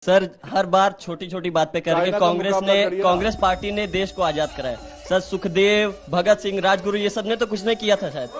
Sir हर बार छोटी छोटी बात पे करके कांग्रेस पार्टी ने देश को आजाद कराया। सर सुखदेव, भगत सिंह, राजगुरु ये सब ने तो कुछ नहीं किया था शायद।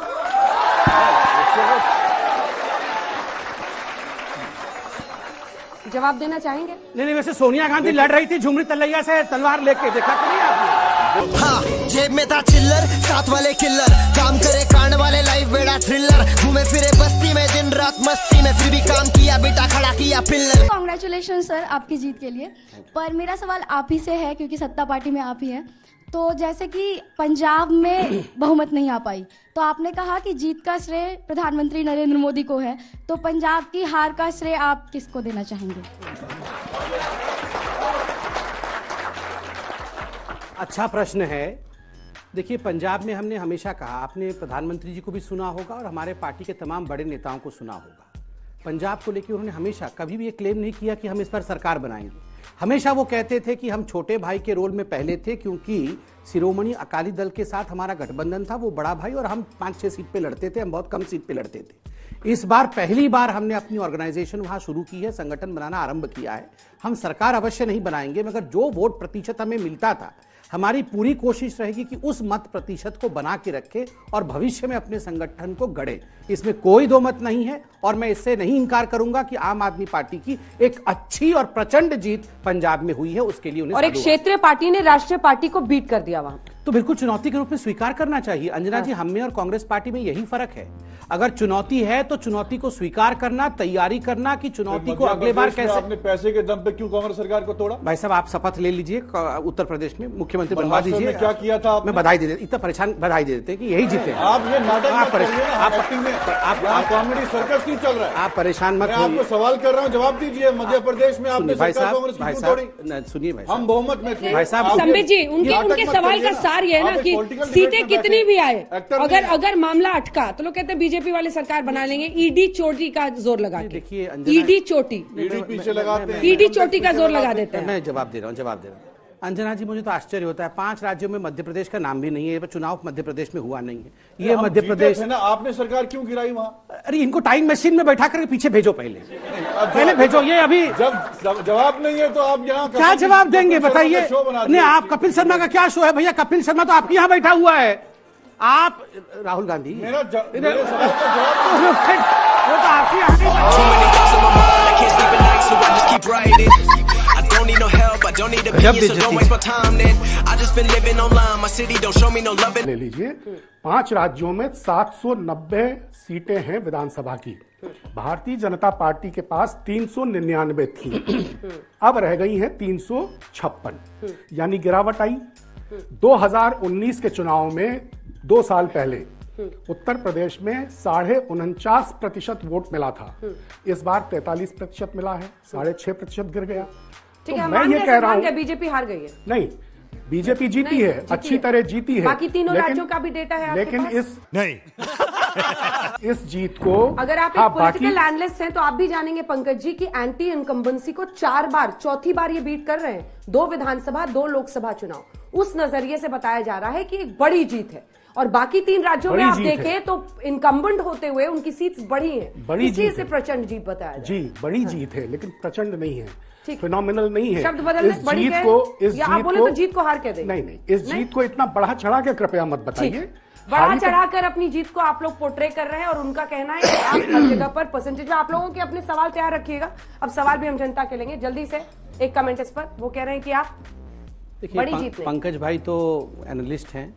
जवाब देना चाहेंगे? नहीं, वैसे सोनिया गांधी लड़ रही थी झुमरी तलैया से तलवार लेके, देखा तो नहीं आपने? हाँ, जेब में था चिल्लर, साथ वाले किल्लर, काम करे कांड वाले, लाइफ बेड़ा थ्रिलर, घूमे फिरे बस्ती में दिन रात मस्ती में, फिर भी काम किया बेटा खड़ा किया पिल्लर। कांग्रेचुलेशन सर आपकी जीत के लिए। पर मेरा सवाल आप ही से है क्योंकि सत्ता पार्टी में आप ही हैं। तो जैसे कि पंजाब में बहुमत नहीं आ पाई, तो आपने कहा कि जीत का श्रेय प्रधानमंत्री नरेंद्र मोदी को है, तो पंजाब की हार का श्रेय आप किसको देना चाहेंगे? अच्छा प्रश्न है। देखिए, पंजाब में हमने हमेशा कहा, आपने प्रधानमंत्री जी को भी सुना होगा और हमारे पार्टी के तमाम बड़े नेताओं को सुना होगा, पंजाब को लेकर उन्होंने हमेशा कभी भी ये क्लेम नहीं किया कि हम इस पर सरकार बनाएंगे। हमेशा वो कहते थे कि हम छोटे भाई के रोल में पहले थे, क्योंकि शिरोमणि अकाली दल के साथ हमारा गठबंधन था, वो बड़ा भाई, और हम 5-6 सीट पे लड़ते थे, हम बहुत कम सीट पे लड़ते थे। इस बार पहली बार हमने अपनी ऑर्गेनाइजेशन वहां शुरू की है, संगठन बनाना आरंभ किया है। हम सरकार अवश्य नहीं बनाएंगे, मगर जो वोट प्रतिशत हमें मिलता था, हमारी पूरी कोशिश रहेगी कि उस मत प्रतिशत को बना के रखे और भविष्य में अपने संगठन को गढ़े। इसमें कोई दो मत नहीं है, और मैं इससे नहीं इनकार करूंगा कि आम आदमी पार्टी की एक अच्छी और प्रचंड जीत पंजाब में हुई है, उसके लिए उन्हें और एक क्षेत्रीय पार्टी ने राष्ट्रीय पार्टी को बीट कर दिया वहां, तो बिल्कुल चुनौती के रूप में स्वीकार करना चाहिए। अंजना जी, हम में और कांग्रेस पार्टी में यही फर्क है। अगर चुनौती है तो चुनौती को स्वीकार करना, तैयारी करना कि चुनौती को अगले बार कैसे। आपने पैसे के दम पे क्यों कांग्रेस सरकार को तोड़ा? भाई साहब, आप शपथ ले लीजिए, उत्तर प्रदेश में मुख्यमंत्री बनवा दीजिए। क्या किया था आपने? मैं बधाई दे देता, इतना परेशान बधाई दे देते हैं कि यही जीते। आप ये नाटक आप कॉमेडी सर्कस क्यों चल रहा है? आप परेशान मत होइए। आपको सवाल कर रहा हूँ, जवाब दीजिए। मध्य प्रदेश में आपने सरकार कांग्रेस की क्यों तोड़ी? सुनिए भाई, हम बहुमत में थे। भाई साहब, संबित जी, उनके सवाल का सार ये है ना कि सीटें कितनी भी आए, अगर मामला अटका तो लोग कहते हैं बीजेपी वाले सरकार बना लेंगे। ईडी चोटी का जोर लगा के, देखिए ईडी चोटी, पीछे लगाते हैं, ईडी चोटी का जोर लगा देते हैं। मैं जवाब दे रहा हूँ। अंजना जी, मुझे तो आश्चर्य होता है, 5 राज्यों में मध्य प्रदेश का नाम भी नहीं है, चुनाव मध्य प्रदेश में हुआ नहीं है। ये मध्य प्रदेश है ना, आपने सरकार क्यों गिराई वहां? अरे इनको टाइम मशीन में बैठा करके पीछे भेजो, पहले भेजो। ये अभी जब जवाब नहीं है तो आप यहाँ क्या जवाब देंगे बताइए? नहीं, आप कपिल शर्मा का क्या शो है भैया? कपिल शर्मा तो आपके यहाँ बैठा हुआ है। आप राहुल गांधी, मेरे सवाल का जवाब वो तो आपके यहाँ। ले लीजिए, 5 राज्यों में 790 सीटें हैं विधानसभा की। भारतीय जनता पार्टी के पास 399 थी, अब रह गई हैं 356, यानी गिरावट आई। 2019 के चुनाव में 2 साल पहले उत्तर प्रदेश में 49.5% वोट मिला था, इस बार 43% मिला है, 6.5% गिर गया। ठीक तो है, मैं ये कह रहा हूँ बीजेपी हार गई है। नहीं, बीजेपी जीती है, अच्छी तरह जीती है। बाकी तीनों राज्यों का भी डेटा है आपके लेकिन पास? इस जीत को, अगर आप एक पॉलिटिकल एनालिस्ट हैं तो आप भी जानेंगे पंकज जी की एंटी इनकम्बेंसी को 4 बार, चौथी बार ये बीट कर रहे हैं। 2 विधानसभा 2 लोकसभा चुनाव, उस नजरिए से बताया जा रहा है कि एक बड़ी जीत है। और बाकी 3 राज्यों में आप देखें तो इनकम्बेंट होते हुए उनकी सीट्स बढ़ी हैं, इसलिए इसे प्रचंड जीत बताया जी, बड़ी जीत है, लेकिन प्रचंड नहीं है, फिनोमिनल नहीं है। शब्द बदलने इस जीत को, आप बोले तो जीत को हार कह देंगे? नहीं, इस जीत को इतना बढ़ा चढ़ा के कृपया मत बताइए। बढ़ा चढ़ाकर अपनी जीत को आप लोग पोर्ट्रे कर रहे हैं, और उनका कहना है कि आप हर जगह पर परसेंटेज। आप लोगों के अपने सवाल तैयार रखिएगा, अब सवाल भी हम जनता के लेंगे। जल्दी से एक कमेंट इस पर, वो कह रहे हैं कि आप बड़ी जीत। पंकज भाई तो एनालिस्ट हैं,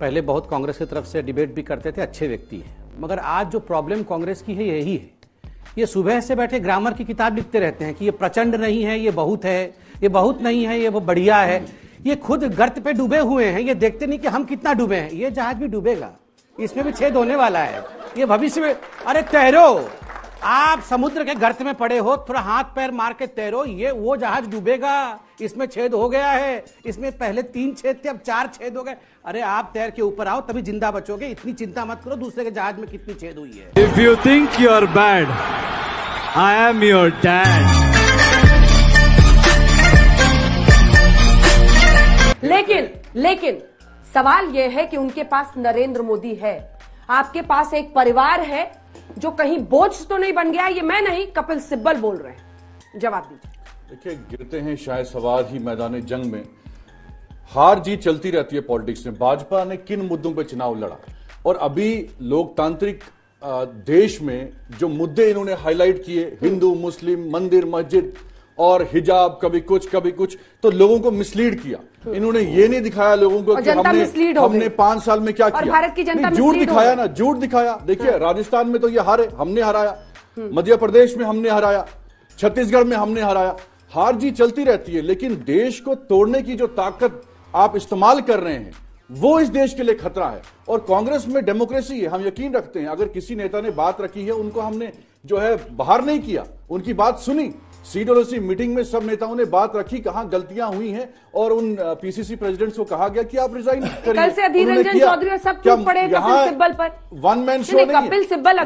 पहले बहुत कांग्रेस की तरफ से डिबेट भी करते थे, अच्छे व्यक्ति हैं, मगर आज जो प्रॉब्लम कांग्रेस की है यही है, ये सुबह से बैठे ग्रामर की किताब लिखते रहते हैं कि ये प्रचंड नहीं है, ये बहुत है, ये बहुत नहीं है, ये वो बढ़िया है। ये खुद गर्त पे डूबे हुए हैं, ये देखते नहीं कि हम कितना डूबे हैं। ये जहाज भी डूबेगा, इसमें भी छेद होने वाला है, ये भविष्य में। अरे तैरो, आप समुद्र के गर्त में पड़े हो, थोड़ा हाथ पैर मार के तैरो, ये वो जहाज डूबेगा, इसमें छेद हो गया है, इसमें पहले 3 छेद थे, अब 4 छेद हो गए। अरे आप तैर के ऊपर आओ, तभी जिंदा बचोगे। इतनी चिंता मत करो दूसरे के जहाज में कितनी छेद हुई है। If you think you are bad, I am your dad. लेकिन सवाल यह है कि उनके पास नरेंद्र मोदी है, आपके पास एक परिवार है जो कहीं बोझ तो नहीं बन गया। ये मैं नहीं, कपिल सिब्बल बोल रहे हैं, जवाब दीजिए। देखिए, गिरते हैं शायद सवार ही मैदान जंग में। हार जीत चलती रहती है पॉलिटिक्स में। भाजपा ने किन मुद्दों पर चुनाव लड़ा और अभी लोकतांत्रिक देश में जो मुद्दे इन्होंने हाईलाइट किए, हिंदू मुस्लिम, मंदिर मस्जिद और हिजाब, कभी कुछ, तो लोगों को मिसलीड किया। इन्होंने ये नहीं दिखाया लोगों को कि हमने 5 साल में क्या किया। भारत की जनता झूठ दिखाया ना, झूठ दिखाया। देखिए, राजस्थान में तो ये हारे, हमने हराया। मध्य प्रदेश में हमने हराया, छत्तीसगढ़ में हमने हराया। हार जीत चलती रहती है, लेकिन देश को तोड़ने की जो ताकत आप इस्तेमाल कर रहे हैं वो इस देश के लिए खतरा है। और कांग्रेस में डेमोक्रेसी है, हम यकीन रखते हैं। अगर किसी नेता ने बात रखी है, उनको हमने जो है बाहर नहीं किया, उनकी बात सुनी। CWC मीटिंग में सब नेताओं ने बात रखी, कहां गलतियां हुई हैं, और उन PCC प्रेसिडेंट्स को कहा गया कि आप रिजाइन करिए। कल से अधीर रंजन चौधरी और सब टूट पड़े कपिल सिब्बल पर। वन मैन शो नहीं, कपिल सिब्बल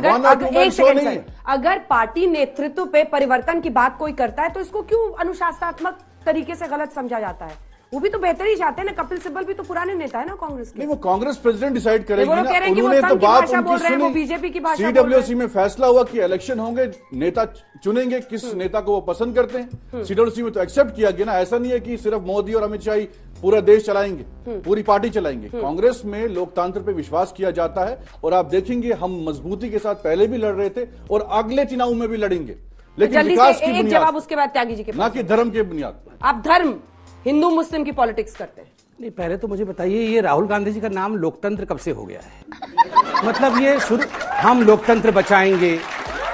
अगर पार्टी नेतृत्व पे परिवर्तन की बात कोई करता है तो इसको क्यों अनुशासनात्मक तरीके से गलत समझा जाता है? वो भी तो बेहतर ही चाहते हैं ना। कपिल सिब्बल भी तो पुराने नेता है ना कांग्रेस के। नहीं, वो कांग्रेस प्रेसिडेंट डिसाइड करेंगे ना। उन्होंने तो बात उनकी सुनी, बीजेपी की भाषा CWC में फैसला हुआ कि इलेक्शन होंगे, नेता चुनेंगे किस नेता को वो पसंद करते हैं। CWC में तो एक्सेप्ट किया गया ना। ऐसा नहीं है कि सिर्फ मोदी और अमित शाह ही पूरा देश चलाएंगे, पूरी पार्टी चलाएंगे। कांग्रेस में लोकतंत्र पे विश्वास किया जाता है और आप देखेंगे हम मजबूती के साथ पहले भी लड़ रहे थे और अगले चुनाव में भी लड़ेंगे, लेकिन विकास की बुनियाद, जवाब उसके बाद त्यागी जी के, ना कि धर्म के बुनियाद। आप धर्म हिंदू मुस्लिम की पॉलिटिक्स करते हैं? नहीं, पहले तो मुझे बताइए, ये राहुल गांधी जी का नाम लोकतंत्र कब से हो गया है? मतलब ये शुरू, हम लोकतंत्र बचाएंगे,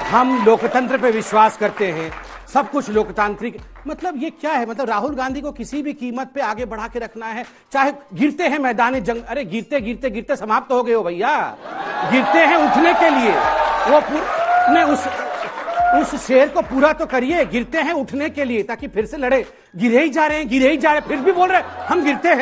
हम लोकतंत्र पे विश्वास करते हैं, सब कुछ लोकतांत्रिक, मतलब ये क्या है? मतलब राहुल गांधी को किसी भी कीमत पे आगे बढ़ा के रखना है, चाहे गिरते हैं मैदान जंग। अरे गिरते गिरते गिरते समाप्त हो गए हो भैया। गिरते हैं उठने के लिए, वो उस शेर को पूरा तो करिए। गिरते हैं उठने के लिए, ताकि फिर से लड़े। गिरे ही जा रहे हैं, फिर भी बोल रहे हैं हम गिरते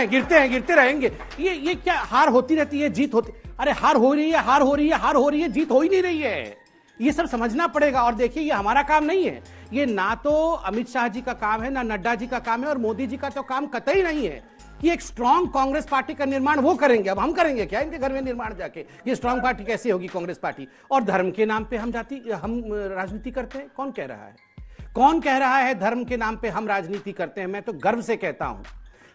रहेंगे। ये क्या हार होती रहती है, जीत होती? अरे हार हो रही है, जीत हो ही नहीं रही है। ये सब समझना पड़ेगा। और देखिए, ये हमारा काम नहीं है। ये ना तो अमित शाह जी का काम है, ना नड्डा जी का काम है, और मोदी जी का तो काम कतई नहीं है कि एक स्ट्रांग कांग्रेस पार्टी का निर्माण वो करेंगे। अब हम करेंगे क्या इनके घर में निर्माण जाके? ये स्ट्रांग पार्टी कैसे होगी कांग्रेस पार्टी? और धर्म के नाम पे हम राजनीति करते हैं? कौन कह रहा है? कौन कह रहा है धर्म के नाम पे हम राजनीति करते हैं? मैं तो गर्व से कहता हूं,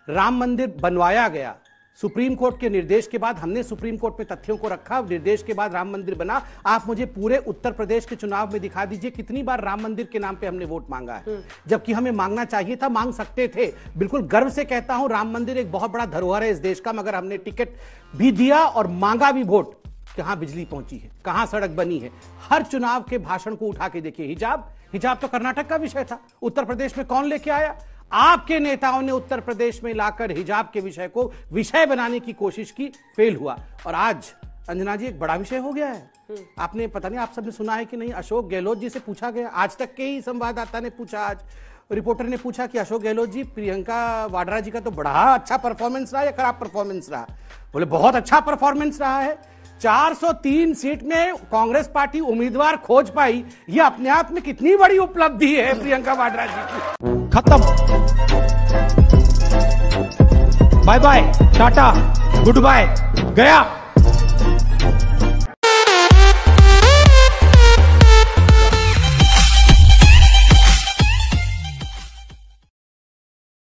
राम मंदिर बनवाया गया सुप्रीम कोर्ट के निर्देश के बाद। हमने सुप्रीम कोर्ट में तथ्यों को रखा, निर्देश के बाद राम मंदिर बना। आप मुझे पूरे उत्तर प्रदेश के चुनाव में दिखा दीजिए कितनी बार राम मंदिर के नाम पे हमने वोट मांगा है, जबकि हमें मांगना चाहिए था, मांग सकते थे। बिल्कुल गर्व से कहता हूं, राम मंदिर एक बहुत बड़ा धरोहर है इस देश का, मगर हमने टिकट भी दिया और मांगा भी वोट। कहां बिजली पहुंची है, कहां सड़क बनी है? हर चुनाव के भाषण को उठा के देखिए। हिजाब तो कर्नाटक का विषय था, उत्तर प्रदेश में कौन लेके आया? आपके नेताओं ने उत्तर प्रदेश में लाकर हिजाब के विषय को विषय बनाने की कोशिश की, फेल हुआ। और आज अंजना जी एक बड़ा विषय हो गया है। आपने, पता नहीं आप सबने सुना है कि नहीं, अशोक गहलोत जी से पूछा गया, आज तक के ही संवाददाता ने पूछा, आज रिपोर्टर ने पूछा कि अशोक गहलोत जी, प्रियंका वाड्रा जी का तो बड़ा अच्छा परफॉर्मेंस रहा या खराब परफॉर्मेंस रहा? बोले बहुत अच्छा परफॉर्मेंस रहा है। 403 सीट में कांग्रेस पार्टी उम्मीदवार खोज पाई, ये अपने आप में कितनी बड़ी उपलब्धि है प्रियंका वाड्रा जी की। खत्म, bye bye, tata, goodbye, गया।